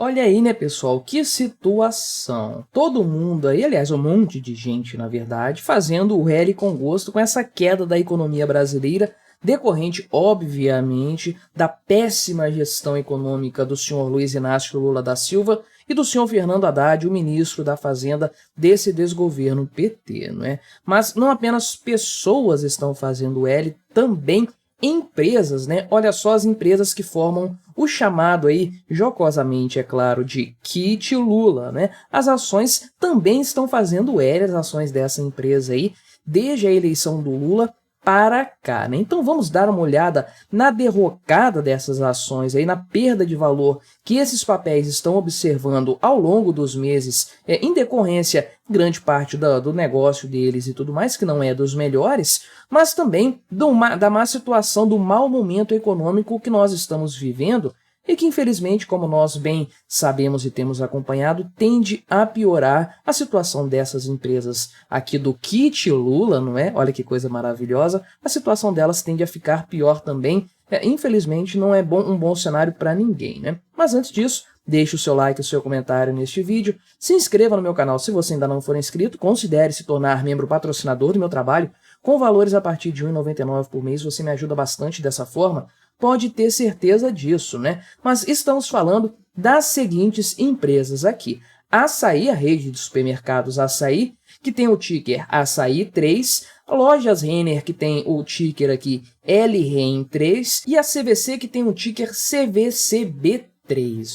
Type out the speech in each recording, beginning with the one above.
Olha aí, né, pessoal, que situação. Todo mundo aí, aliás, um monte de gente, na verdade, fazendo o rally com gosto com essa queda da economia brasileira, decorrente, obviamente, da péssima gestão econômica do senhor Luiz Inácio Lula da Silva e do senhor Fernando Haddad, o ministro da Fazenda desse desgoverno PT, não é? Mas não apenas pessoas estão fazendo o rally, também empresas, né? Olha só as empresas que formam o chamado aí, jocosamente, é claro, de Kit Lula, né? As ações também estão fazendo as ações dessa empresa aí, desde a eleição do Lula para cá, né? Então vamos dar uma olhada na derrocada dessas ações aí, na perda de valor que esses papéis estão observando ao longo dos meses, em decorrência grande parte do negócio deles e tudo mais, que não é dos melhores, mas também da má situação, do mau momento econômico que nós estamos vivendo e que, infelizmente, como nós bem sabemos e temos acompanhado, tende a piorar a situação dessas empresas aqui do Kit Lula, não é? Olha que coisa maravilhosa. A situação delas tende a ficar pior também. Infelizmente, não é um bom cenário para ninguém, né? Mas antes disso, deixe o seu like e o seu comentário neste vídeo, se inscreva no meu canal se você ainda não for inscrito, considere se tornar membro patrocinador do meu trabalho, com valores a partir de R$ 1,99 por mês, você me ajuda bastante dessa forma, pode ter certeza disso, né? Mas estamos falando das seguintes empresas aqui. Açaí, a rede de supermercados Açaí, que tem o ticker Açaí 3, Lojas Renner, que tem o ticker aqui LREN3, e a CVC, que tem o ticker CVCB3.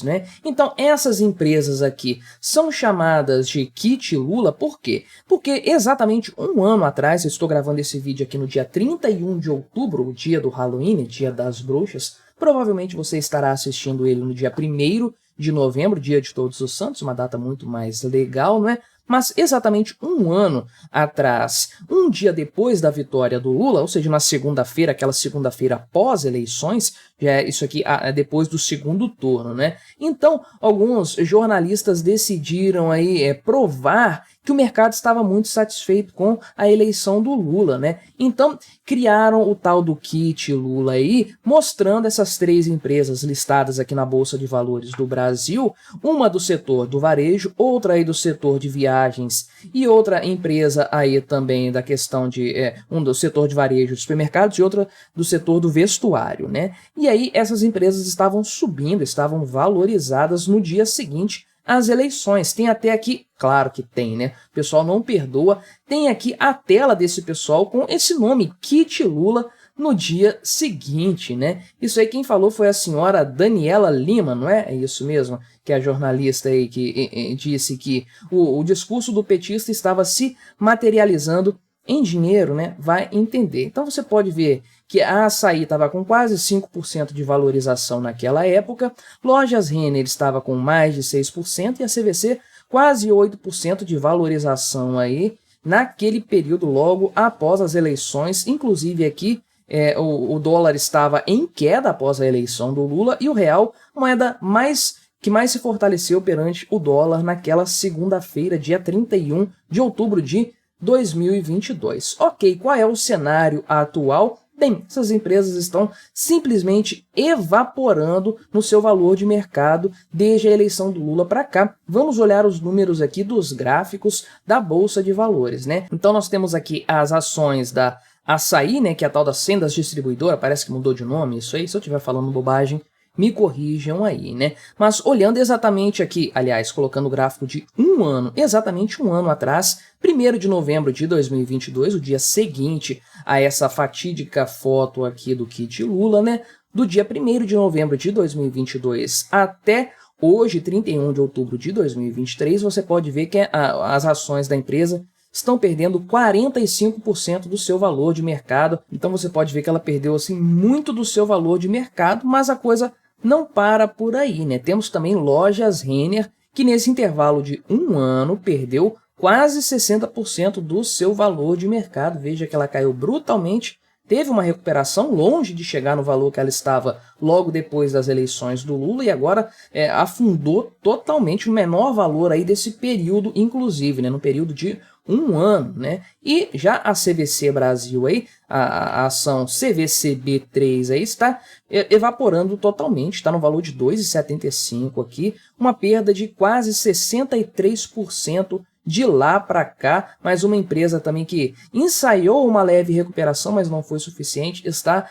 Né? Então, essas empresas aqui são chamadas de Kit Lula, por quê? Porque exatamente um ano atrás, eu estou gravando esse vídeo aqui no dia 31 de outubro, o dia do Halloween, dia das bruxas, provavelmente você estará assistindo ele no dia 1º de novembro, dia de Todos os Santos, uma data muito mais legal, não é? Mas exatamente um ano atrás, um dia depois da vitória do Lula, ou seja, na segunda-feira, aquela segunda-feira após eleições, já é isso aqui depois do segundo turno, né? Então, alguns jornalistas decidiram aí provar que o mercado estava muito satisfeito com a eleição do Lula, né? Então, criaram o tal do Kit Lula aí, mostrando essas três empresas listadas aqui na Bolsa de Valores do Brasil, uma do setor do varejo, outra aí do setor de viagens e outra empresa aí também da questão de um do setor de varejo de supermercados e outra do setor do vestuário, né? E aí essas empresas estavam subindo, estavam valorizadas no dia seguinte às eleições. Tem até aqui, claro que tem, né? O pessoal não perdoa, tem aqui a tela desse pessoal com esse nome, Kit Lula, no dia seguinte, né? Isso aí quem falou foi a senhora Daniela Lima, não é? É isso mesmo? Que é a jornalista aí que disse que o discurso do petista estava se materializando em dinheiro, né? Vai entender. Então você pode ver que a Açaí estava com quase 5% de valorização naquela época, Lojas Renner estava com mais de 6% e a CVC quase 8% de valorização aí naquele período logo após as eleições, inclusive aqui o dólar estava em queda após a eleição do Lula e o real, moeda que mais se fortaleceu perante o dólar naquela segunda-feira, dia 31 de outubro de 2022. Ok, qual é o cenário atual? Bem, essas empresas estão simplesmente evaporando no seu valor de mercado desde a eleição do Lula para cá. Vamos olhar os números aqui dos gráficos da Bolsa de Valores, né? Então nós temos aqui as ações da Açaí, né, que é a tal da Sendas Distribuidora, parece que mudou de nome isso aí, se eu estiver falando bobagem, me corrijam aí, né? Mas olhando exatamente aqui, aliás, colocando o gráfico de um ano, exatamente um ano atrás, 1º de novembro de 2022, o dia seguinte a essa fatídica foto aqui do Kit Lula, né? Do dia 1º de novembro de 2022 até hoje, 31 de outubro de 2023, você pode ver que as ações da empresa estão perdendo 45% do seu valor de mercado. Então você pode ver que ela perdeu assim muito do seu valor de mercado, mas a coisa não para por aí, né? Temos também Lojas Renner, que nesse intervalo de um ano perdeu quase 60% do seu valor de mercado. Veja que ela caiu brutalmente teve uma recuperação longe de chegar no valor que ela estava logo depois das eleições do Lula e agora afundou totalmente o menor valor aí desse período, inclusive, né, no período de um ano, né? E já a CVC Brasil aí, a ação CVCB3 aí está evaporando totalmente, está no valor de 2,75 aqui, uma perda de quase 63% de lá para cá, mas uma empresa também que ensaiou uma leve recuperação, mas não foi suficiente, está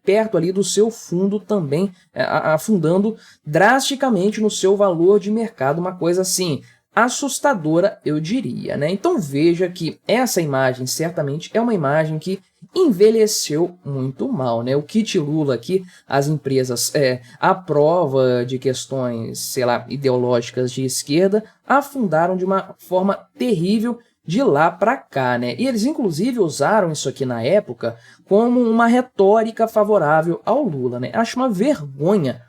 perto ali do seu fundo também, afundando drasticamente no seu valor de mercado, uma coisa assim assustadora, eu diria, né? Então veja que essa imagem certamente é uma imagem que envelheceu muito mal, né? O kit Lula aqui, as empresas à prova de questões, sei lá, ideológicas de esquerda, afundaram de uma forma terrível de lá para cá, né? E eles inclusive usaram isso aqui na época como uma retórica favorável ao Lula, né? Acho uma vergonha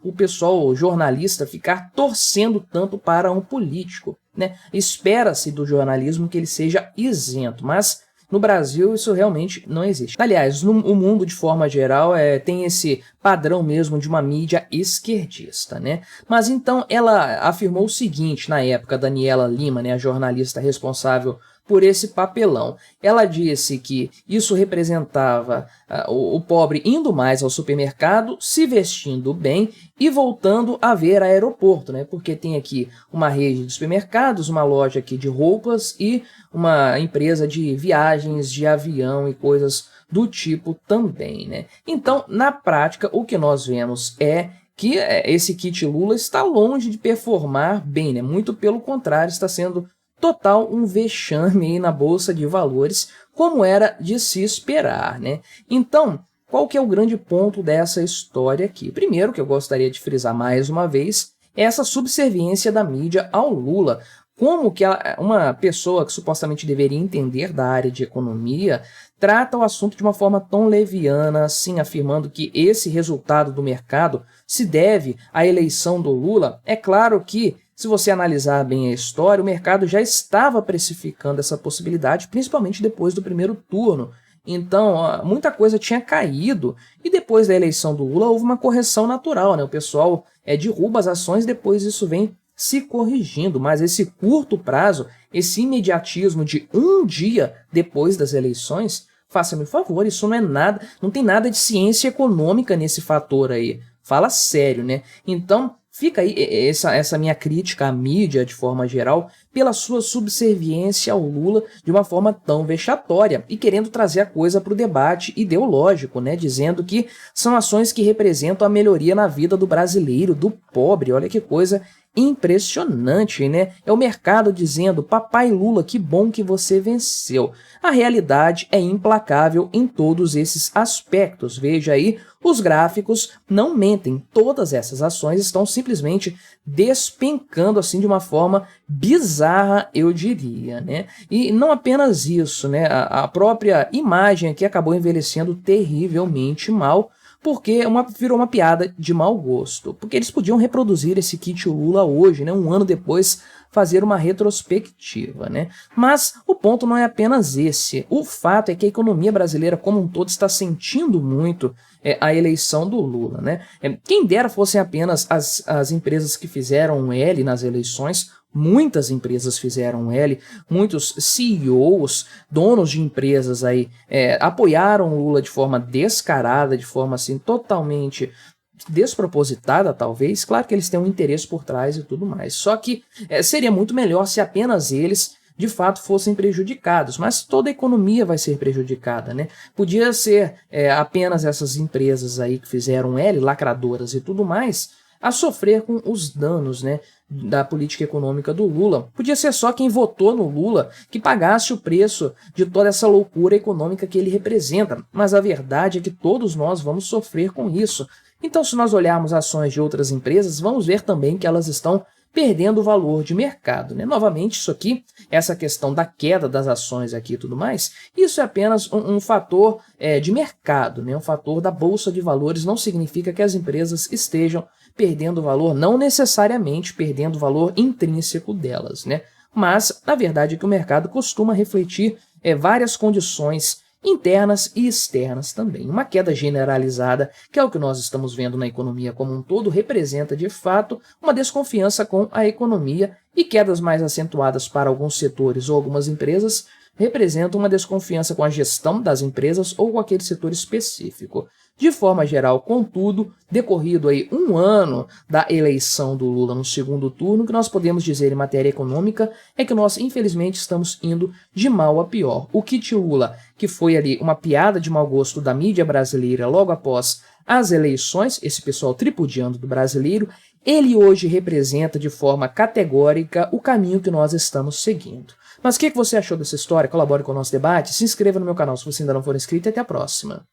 o pessoal jornalista ficar torcendo tanto para um político, né? Espera-se do jornalismo que ele seja isento, mas no Brasil isso realmente não existe. Aliás, o mundo de forma geral tem esse padrão mesmo de uma mídia esquerdista, né? Mas então ela afirmou o seguinte na época, Daniela Lima, né, a jornalista responsável por esse papelão. Ela disse que isso representava o pobre indo mais ao supermercado, se vestindo bem e voltando a ver aeroporto, né? Porque tem aqui uma rede de supermercados, uma loja aqui de roupas e uma empresa de viagens de avião e coisas do tipo também, né? Então, na prática, o que nós vemos é que esse kit Lula está longe de performar bem, né? Muito pelo contrário, está sendo total um vexame aí na Bolsa de Valores, como era de se esperar, né? Então, qual que é o grande ponto dessa história aqui? Primeiro, que eu gostaria de frisar mais uma vez, é essa subserviência da mídia ao Lula. Como que uma pessoa que supostamente deveria entender da área de economia trata o assunto de uma forma tão leviana, assim, afirmando que esse resultado do mercado se deve à eleição do Lula? É claro que, se você analisar bem a história, o mercado já estava precificando essa possibilidade, principalmente depois do primeiro turno. Então, muita coisa tinha caído e depois da eleição do Lula houve uma correção natural, né? O pessoal derruba as ações, depois isso vem se corrigindo, mas esse curto prazo, esse imediatismo de um dia depois das eleições, faça-me o favor, isso não é nada, não tem nada de ciência econômica nesse fator aí. Fala sério, né? Então, fica aí essa minha crítica à mídia, de forma geral, pela sua subserviência ao Lula de uma forma tão vexatória e querendo trazer a coisa para o debate ideológico, né? Dizendo que são ações que representam a melhoria na vida do brasileiro, do pobre. Olha que coisa impressionante, né? É o mercado dizendo: papai Lula, que bom que você venceu. A realidade é implacável em todos esses aspectos. Veja aí, os gráficos não mentem. Todas essas ações estão simplesmente despencando assim de uma forma bizarra, eu diria, né? E não apenas isso, né? A própria imagem aqui acabou envelhecendo terrivelmente mal, porque virou uma piada de mau gosto. Porque eles podiam reproduzir esse kit Lula hoje, né, um ano depois, fazer uma retrospectiva, né? Mas o ponto não é apenas esse. O fato é que a economia brasileira como um todo está sentindo muito a eleição do Lula, né? Quem dera fossem apenas as empresas que fizeram um L nas eleições. Muitas empresas fizeram um L, muitos CEOs, donos de empresas aí, apoiaram o Lula de forma descarada, de forma assim totalmente despropositada, talvez. Claro que eles têm um interesse por trás e tudo mais. Só que seria muito melhor se apenas eles de fato fossem prejudicados, mas toda a economia vai ser prejudicada, né? Podia ser apenas essas empresas aí que fizeram L, lacradoras e tudo mais, a sofrer com os danos, né, da política econômica do Lula. Podia ser só quem votou no Lula que pagasse o preço de toda essa loucura econômica que ele representa, mas a verdade é que todos nós vamos sofrer com isso. Então, se nós olharmos ações de outras empresas, vamos ver também que elas estão perdendo o valor de mercado, né? Novamente, isso aqui, essa questão da queda das ações aqui e tudo mais, isso é apenas um fator de mercado, né? Um fator da Bolsa de Valores, não significa que as empresas estejam perdendo valor, não necessariamente perdendo o valor intrínseco delas, né? Mas a verdade é que o mercado costuma refletir várias condições internas e externas também. Uma queda generalizada, que é o que nós estamos vendo na economia como um todo, representa de fato uma desconfiança com a economia, e quedas mais acentuadas para alguns setores ou algumas empresas representam uma desconfiança com a gestão das empresas ou com aquele setor específico. De forma geral, contudo, decorrido aí um ano da eleição do Lula no segundo turno, o que nós podemos dizer em matéria econômica é que nós, infelizmente, estamos indo de mal a pior. O kit Lula, que foi ali uma piada de mau gosto da mídia brasileira logo após as eleições, esse pessoal tripudiando do brasileiro, ele hoje representa de forma categórica o caminho que nós estamos seguindo. Mas o que você achou dessa história? Colabore com o nosso debate, se inscreva no meu canal se você ainda não for inscrito e até a próxima.